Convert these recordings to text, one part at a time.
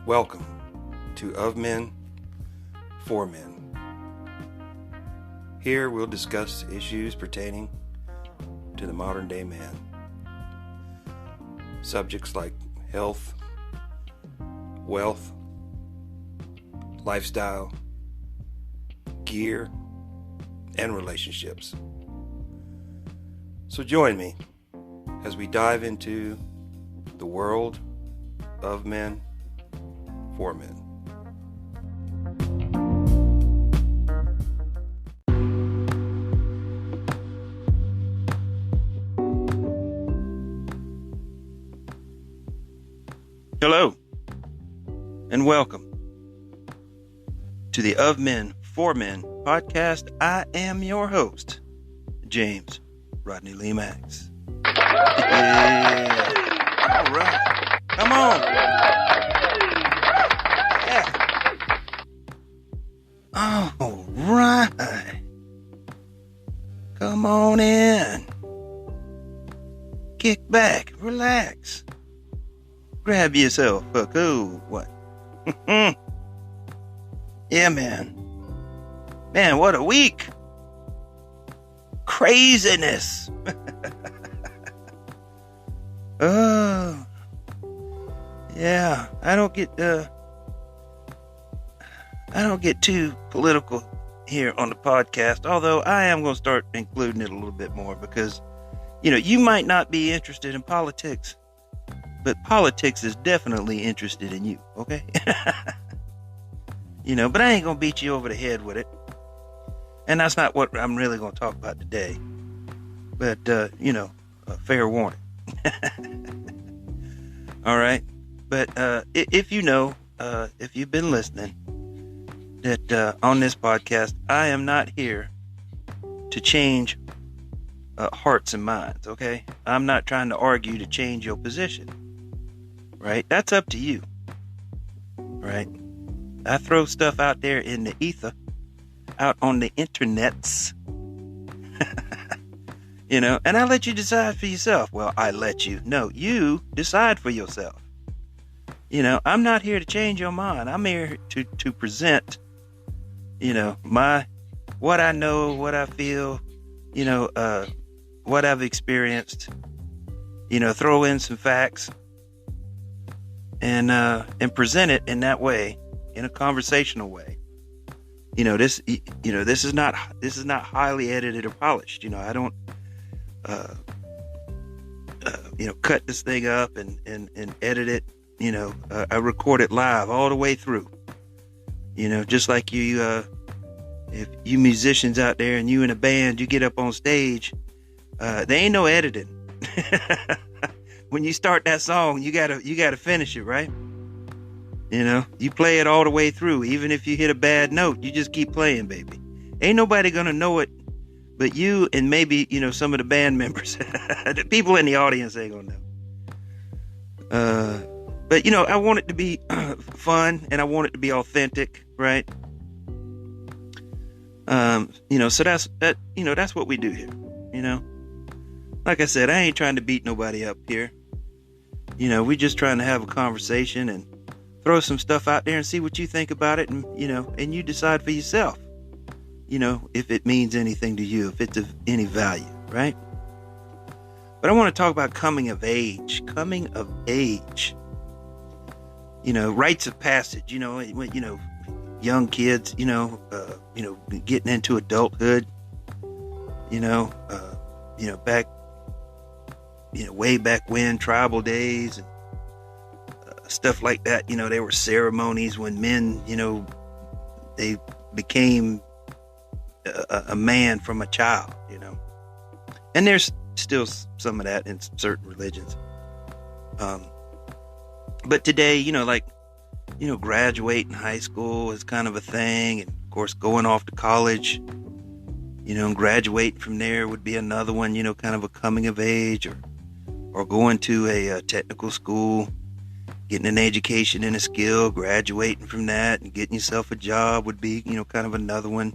Welcome to Of Men, For Men. Here we'll discuss issues pertaining to the modern day man. Subjects like health, wealth, lifestyle, gear, and relationships. So join me as we dive into the world of men, for men. Hello, and welcome to the Of Men, For Men podcast. I am your host, James Rodney Lee Max. Yeah. All right. Come on. Yeah. All right. Come on in. Kick back. Relax. Grab yourself a cool one. Yeah, man. Man, what a week. Craziness. Oh, yeah. I don't get too political here on the podcast, although I am going to start including it a little bit more because, you might not be interested in politics, but politics is definitely interested in you, okay? But I ain't going to beat you over the head with it. And that's not what I'm really going to talk about today. But, a fair warning. All right. But if if you've been listening, that on this podcast, I am not here to change hearts and minds, okay? I'm not trying to argue to change your position, right? That's up to you, right? I throw stuff out there in the ether, out on the internets, and I let you decide for yourself. Well, I let you. No, you decide for yourself. I'm not here to change your mind. I'm here to present, what I know, what I feel, what I've experienced, throw in some facts and present it in that way, in a conversational way. This is not highly edited or polished. I don't, cut this thing up and edit it. I record it live all the way through. Just like you, if you musicians out there and you in a band, you get up on stage, there ain't no editing. When you start that song, you gotta finish it, right? You play it all the way through. Even if you hit a bad note, you just keep playing, baby. Ain't nobody gonna know it but you and maybe, some of the band members. The people in the audience ain't gonna know. But, I want it to be fun and I want it to be authentic, right? So that's what we do here, Like I said, I ain't trying to beat nobody up here. We just trying to have a conversation and throw some stuff out there and see what you think about it. And, and you decide for yourself, if it means anything to you, if it's of any value, right? But I want to talk about coming of age, rites of passage, when, young kids, getting into adulthood, back, way back when, tribal days and stuff like that. There were ceremonies when men, they became a man from a child, and there's still some of that in certain religions. But today, graduating high school is kind of a thing. And of course, going off to college, and graduating from there would be another one, kind of a coming of age, or going to a technical school, getting an education and a skill, graduating from that and getting yourself a job would be, kind of another one.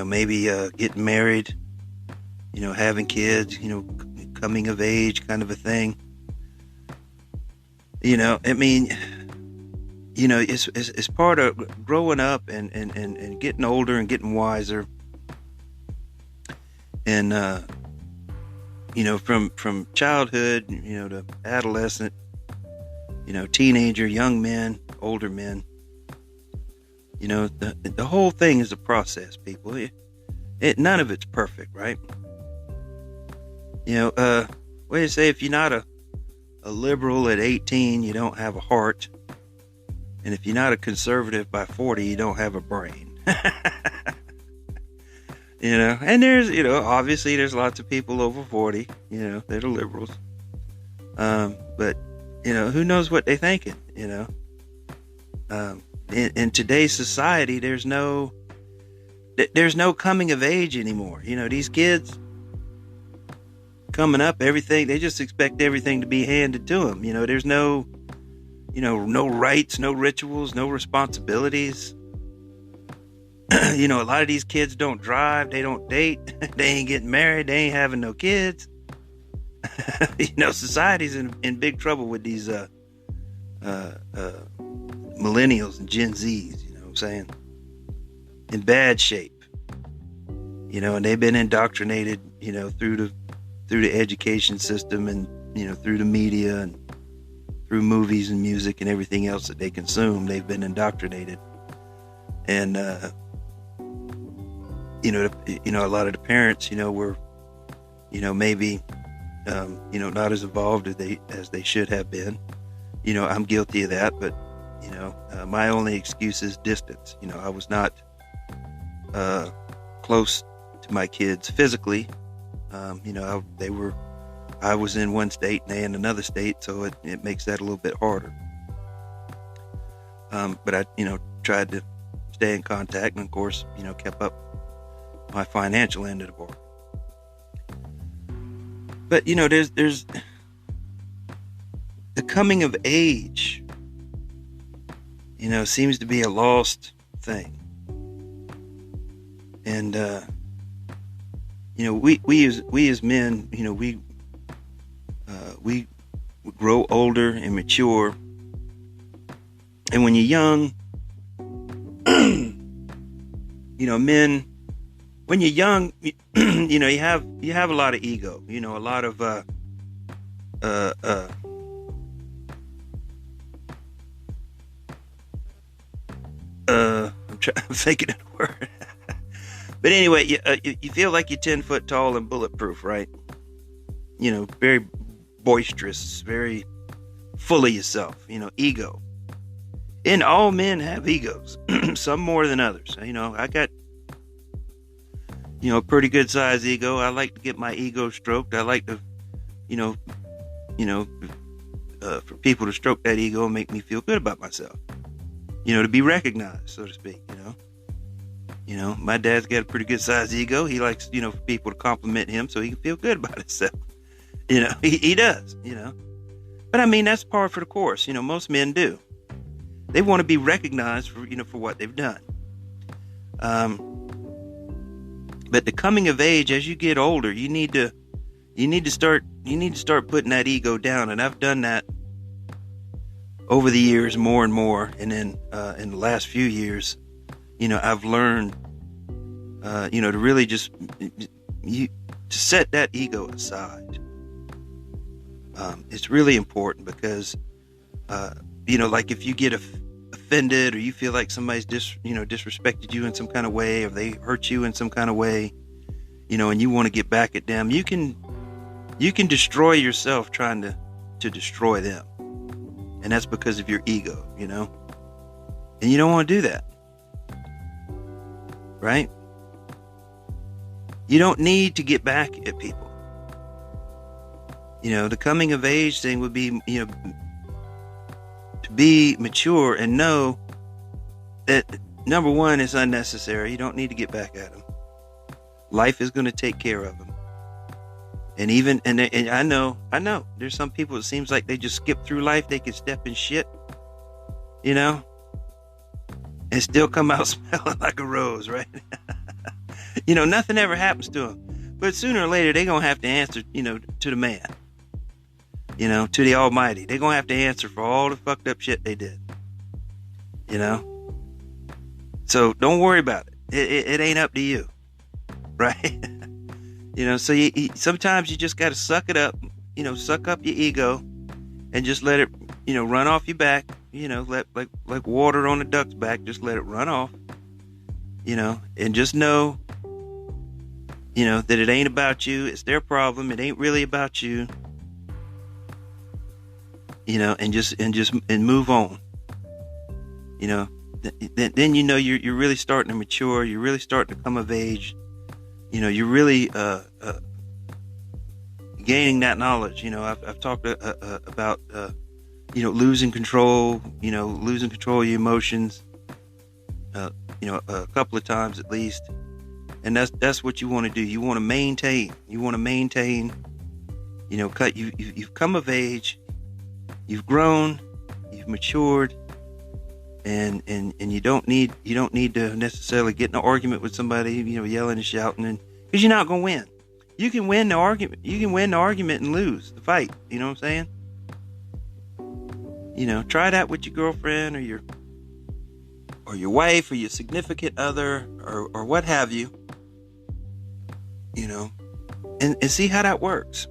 Maybe getting married, having kids, coming of age kind of a thing. it's part of growing up and getting older and getting wiser. And, from childhood, to adolescent, teenager, young men, older men, the whole thing is a process, people. None of it's perfect, right? What do you say? If you're not a liberal at 18, you don't have a heart. And if you're not a conservative by 40, you don't have a brain. And there's, obviously there's lots of people over 40, that are liberals. But, who knows what they're thinking, in today's society, there's no coming of age anymore. These kids coming up, everything, they just expect everything to be handed to them. There's no rights, no rituals, no responsibilities. A lot of these kids don't drive, they don't date, they ain't getting married, they ain't having no kids. Society's in big trouble with these millennials and Gen Zs, you know what I'm saying? In bad shape. And they've been indoctrinated, through the education system and, through the media and through movies and music and everything else that they consume. They've been indoctrinated. And, a lot of the parents, were, maybe, not as involved as they should have been. I'm guilty of that, but, my only excuse is distance. I was not, close to my kids physically. I was in one state and they in another state, so it makes that a little bit harder. But I, tried to stay in contact and of course, kept up my financial end of the bargain. But, there's the coming of age, seems to be a lost thing. And, we as men, we grow older and mature. And when you're young, men, when you're young, you have a lot of ego, a lot of, I'm thinking of the word. But anyway, you feel like you're 10 foot tall and bulletproof, right? Very boisterous, very full of yourself, ego. And all men have egos, some more than others. I got, a pretty good sized ego. I like to get my ego stroked. I like to, for people to stroke that ego and make me feel good about myself. To be recognized, so to speak, my dad's got a pretty good sized ego. He likes, for people to compliment him so he can feel good about himself. He does, But I mean, that's par for the course. Most men do. They want to be recognized for, for what they've done. But the coming of age, as you get older, you need to start putting that ego down. And I've done that over the years more and more. And then, in the last few years, I've learned, to really just, to set that ego aside. It's really important because, like if you get offended or you feel like somebody's disrespected you in some kind of way, or they hurt you in some kind of way, and you want to get back at them, you can destroy yourself trying to destroy them. And that's because of your ego, and you don't want to do that. Right? You don't need to get back at people. The coming of age thing would be, to be mature and know that, number one, it's unnecessary. You don't need to get back at them. Life is going to take care of them. And even, and I know, there's some people, it seems like they just skip through life. They can step in shit, and still come out smelling like a rose, right? Nothing ever happens to them. But sooner or later, they're going to have to answer, to the man. To the Almighty. They're going to have to answer for all the fucked up shit they did. you know? So don't worry about it. It ain't up to you, right? So sometimes you just got to suck it up, suck up your ego and just let it, run off your back, let like water on a duck's back, just let it run off, and just know, that it ain't about you. It's their problem. It ain't really about you, and move on, then you're really starting to mature. You're really starting to come of age. You're really gaining that knowledge. I've talked about losing control. Losing control of your emotions. A couple of times at least, and that's what you want to do. You want to maintain. You've come of age. You've grown. You've matured. And you don't need to necessarily get in an argument with somebody, yelling and shouting, because you're not going to win. You can win the argument. You can win the argument and lose the fight. You know what I'm saying? Try that with your girlfriend or your wife or your significant other or what have you. And see how that works.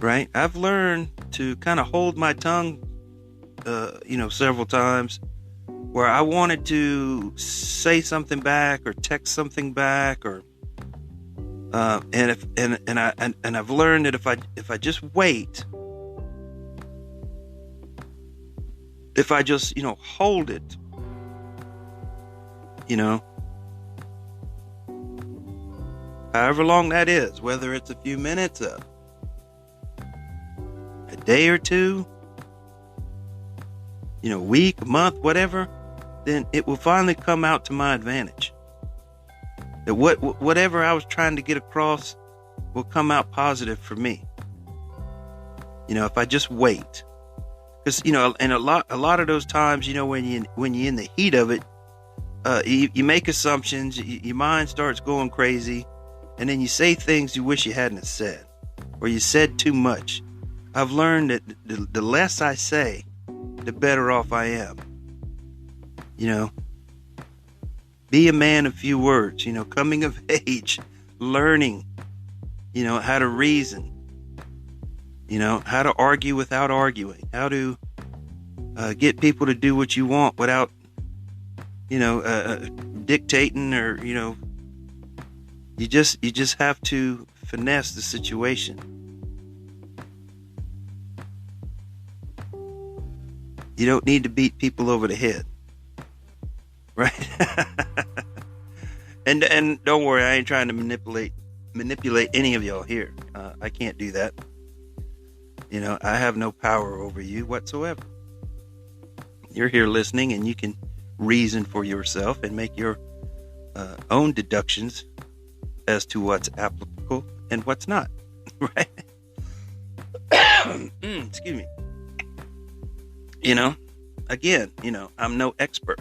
Right? I've learned to kind of hold my tongue several times where I wanted to say something back or text something back or and I've learned that if I just wait, if I just hold it, however long that is, whether it's a few minutes, a day or two, week, month, whatever, then it will finally come out to my advantage. That whatever I was trying to get across will come out positive for me. If I just wait, because and a lot of those times, when you're in the heat of it, you make assumptions, your mind starts going crazy, and then you say things you wish you hadn't said, or you said too much. I've learned that the less I say, the better off I am. Be a man of few words, coming of age, learning, how to reason, how to argue without arguing, how to get people to do what you want without, dictating or, you just have to finesse the situation. You don't need to beat people over the head, right? and don't worry, I ain't trying to manipulate any of y'all here. I can't do that. I have no power over you whatsoever. You're here listening, and you can reason for yourself and make your own deductions as to what's applicable and what's not, right? Excuse me. Again, I'm no expert.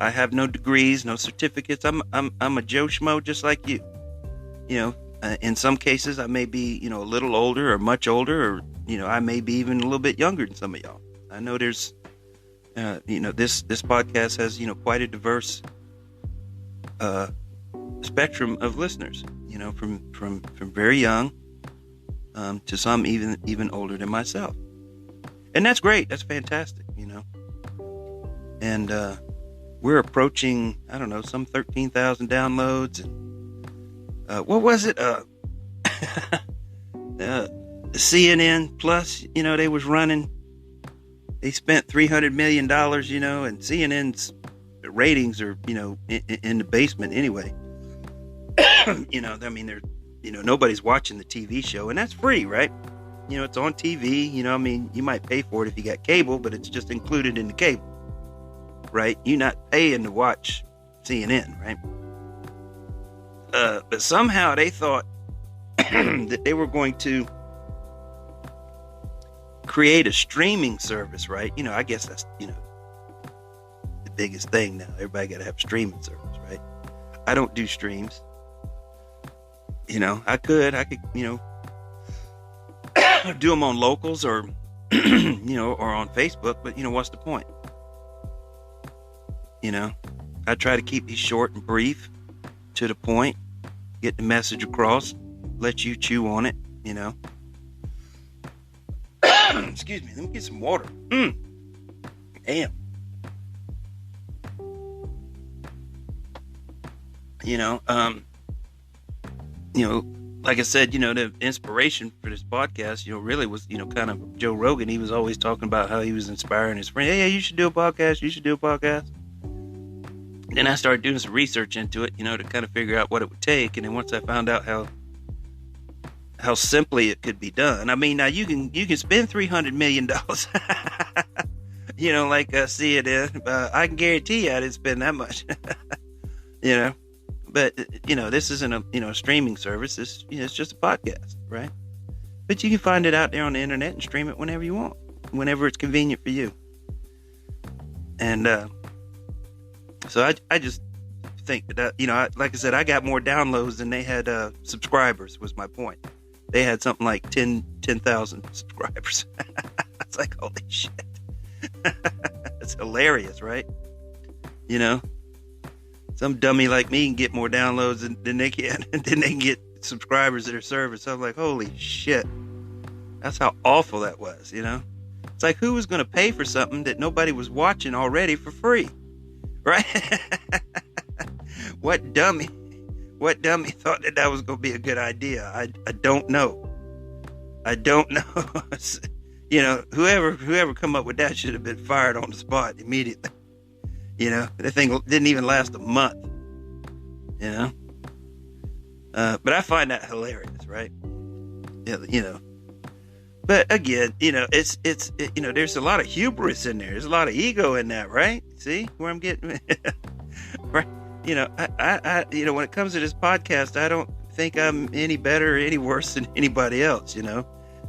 I have no degrees, no certificates. I'm a Joe Schmo just like you. In some cases I may be, a little older or much older, or, I may be even a little bit younger than some of y'all. I know there's, this podcast has, quite a diverse spectrum of listeners, from very young to some even older than myself. And that's great. That's fantastic, And we're approaching, I don't know, some 13,000 downloads. And what was it? CNN Plus, they was running. They spent $300 million, and CNN's ratings are, in the basement anyway. Nobody's watching the TV show, and that's free, right? It's on TV, you might pay for it if you got cable, but it's just included in the cable, right? You're not paying to watch CNN, right? But somehow they thought that they were going to create a streaming service, right? I guess that's, the biggest thing now. Everybody got to have streaming service, right? I don't do streams. I could, do them on locals or or on Facebook, but what's the point? I try to keep these short and brief, to the point, get the message across, let you chew on it, Excuse me, let me get some water. Damn. Like I said, the inspiration for this podcast, really was, kind of Joe Rogan. He was always talking about how he was inspiring his friend. Hey, you should do a podcast. You should do a podcast. Then I started doing some research into it, to kind of figure out what it would take. And then once I found out how simply it could be done. I mean, now you can spend $300 million, like CNN. I can guarantee you I didn't spend that much, But, this isn't a streaming service. It's just a podcast, right? But you can find it out there on the internet and stream it whenever you want, whenever it's convenient for you. And so I just think that, like I said, I got more downloads than they had subscribers, was my point. They had something like 10,000 subscribers. It's like, holy shit. It's hilarious, right? Some dummy like me can get more downloads than they can, and then they can get subscribers to their service. So I'm like, holy shit. That's how awful that was, It's like, who was going to pay for something that nobody was watching already for free? Right? What dummy thought that was going to be a good idea? I don't know. Whoever come up with that should have been fired on the spot immediately. That thing didn't even last a month. But I find that hilarious, right? But again, it's there's a lot of hubris in there. There's a lot of ego in that, right? See where I'm getting, right? I when it comes to this podcast, I don't think I'm any better or any worse than anybody else.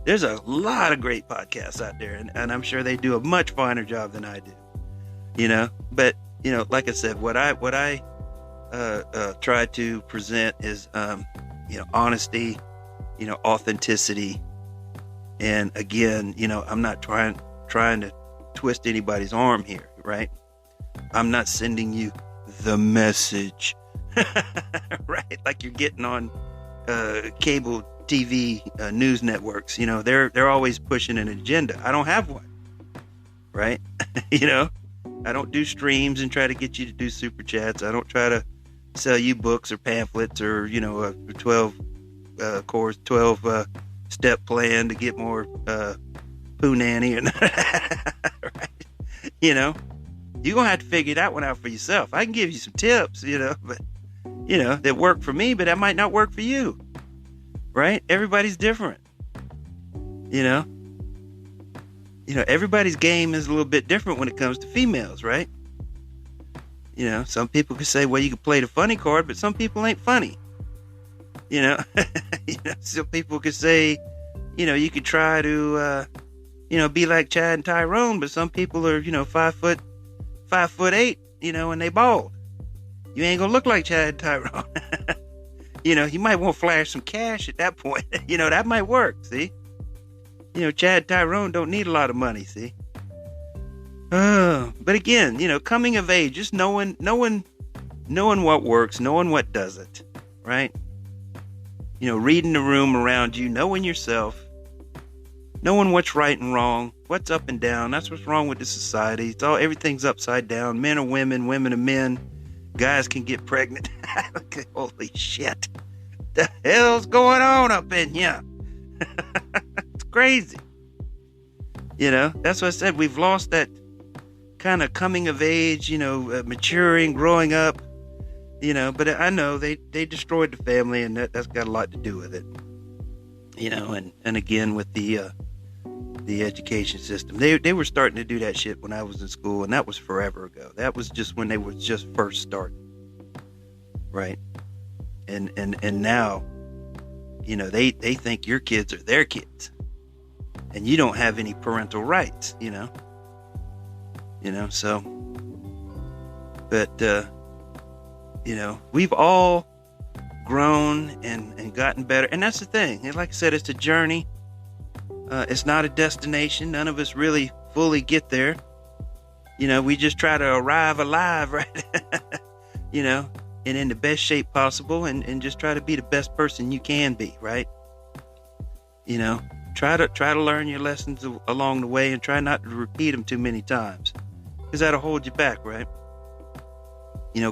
There's a lot of great podcasts out there, and I'm sure they do a much finer job than I do. But like I said, what I try to present is honesty, authenticity, and again, I'm not trying to twist anybody's arm here, right? I'm not sending you the message, right? Like you're getting on cable TV news networks. They're always pushing an agenda. I don't have one, right? I don't do streams and try to get you to do super chats. I don't try to sell you books or pamphlets or, a 12 step plan to get more poo nanny. Right? You're going to have to figure that one out for yourself. I can give you some tips, but, that work for me, but that might not work for you. Right? Everybody's different. Everybody's game is a little bit different when it comes to females, right? Some people could say, well, you can play the funny card, but some people ain't funny. Some people could say, you could try to, be like Chad and Tyrone, but some people are, 5'8", and they bald. You ain't gonna look like Chad and Tyrone. You might want to flash some cash at that point. That might work, see? Chad Tyrone don't need a lot of money, see? But again, coming of age, just knowing what works, knowing what doesn't, right? Reading the room around you, knowing yourself, knowing what's right and wrong, what's up and down. That's what's wrong with the society. Everything's upside down. Men are women, women are men. Guys can get pregnant. Holy shit. The hell's going on up in here? It's crazy. That's what I said. We've lost that kind of coming of age, maturing, growing up, but I know they destroyed the family, and that's got a lot to do with it. And again, with the education system, they were starting to do that shit when I was in school, and that was forever ago. That was just when they were just first starting. Right. And now, they think your kids are their kids, and you don't have any parental rights, so, but, we've all grown and gotten better. And that's the thing. And like I said, it's a journey. It's not a destination. None of us really fully get there. We just try to arrive alive, right? And in the best shape possible, and just try to be the best person you can be, right? Try to learn your lessons along the way, and try not to repeat them too many times, because that'll hold you back, right?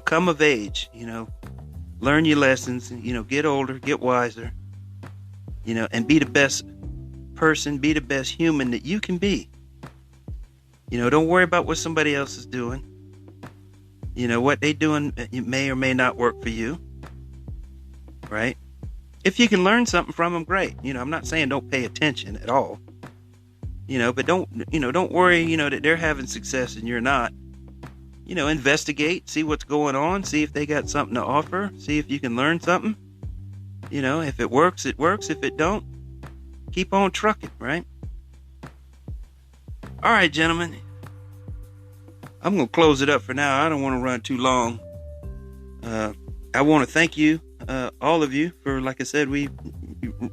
Come of age, learn your lessons, get older, get wiser, and be the best person, be the best human that you can be. Don't worry about what somebody else is doing. What they doing may or may not work for you, right? If you can learn something from them, great. I'm not saying don't pay attention at all, but don't worry, that they're having success and you're not. Investigate, see what's going on, see if they got something to offer, see if you can learn something. If it works, it works. If it don't, keep on trucking, right? All right, gentlemen. I'm going to close it up for now. I don't want to run too long. I want to thank you, all of you, for, like I said, we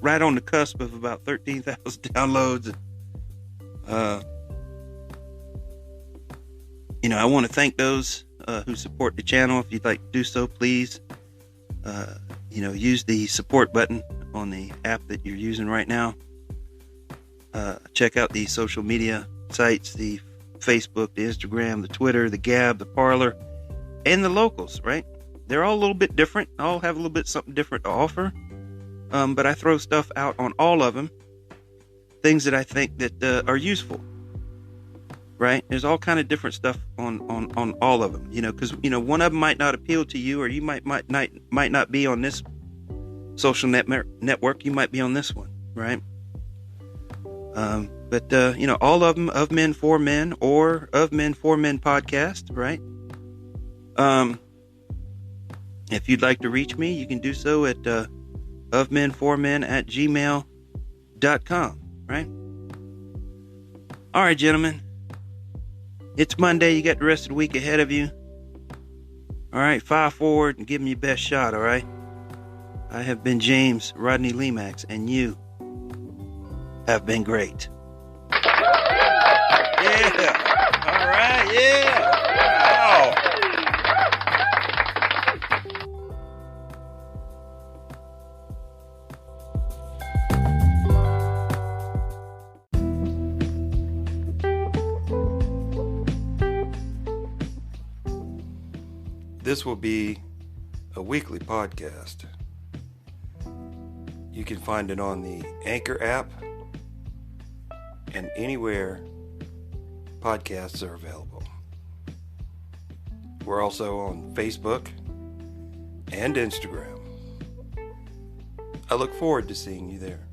right on the cusp of about 13,000 downloads. I want to thank those who support the channel. If you'd like to do so, please, use the support button on the app that you're using right now. Check out the social media sites, the Facebook, the Instagram, the Twitter, the Gab, the Parler, and the locals, right? They're all a little bit different. All have a little bit something different to offer. But I throw stuff out on all of them. Things that I think that are useful, right? There's all kind of different stuff on all of them, because, one of them might not appeal to you, or you might not be on this social network. You might be on this one, right? But all of them, Of Men for Men, or Of Men for Men podcast, right? If you'd like to reach me, you can do so at ofmenformen@gmail.com, right? All right, gentlemen. It's Monday. You got the rest of the week ahead of you. All right, fire forward and give me your best shot, all right? I have been James Rodney Lemax, and you have been great. Yeah. All right. Yeah. Wow. This will be a weekly podcast. You can find it on the Anchor app and anywhere podcasts are available. We're also on Facebook and Instagram. I look forward to seeing you there.